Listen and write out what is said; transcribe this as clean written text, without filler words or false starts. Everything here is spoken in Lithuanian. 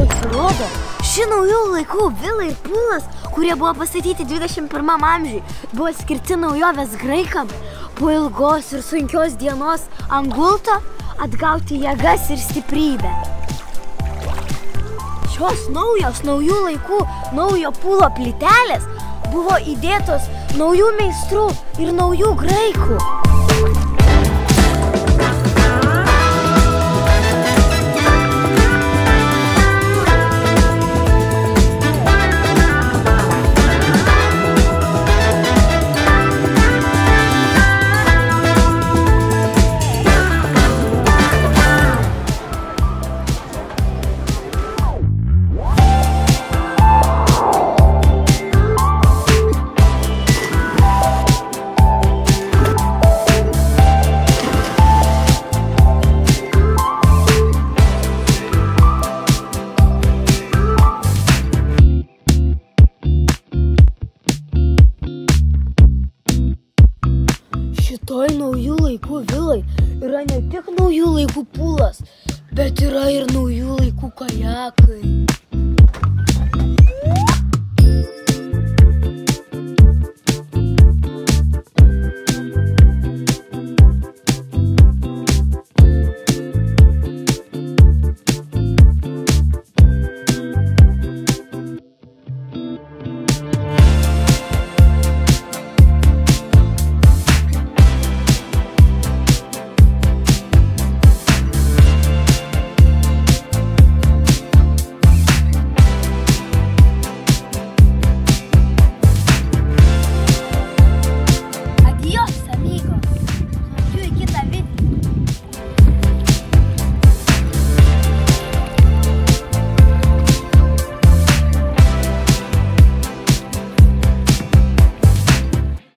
Pasirodo, ši naujų laikų vila ir pūlas, kurie buvo pastatyti 21 amžiui, buvo skirti naujovės graikams po ilgos ir sunkios dienos ant gulto atgauti jėgas ir stiprybę. Šios naujų laikų naujo pūlo plytelės buvo įdėtos naujų meistrų ir naujų graikų. Šitoj naujų laikų vilai yra ne tik naujų laikų pūlas, bet yra ir naujų laikų kajakai.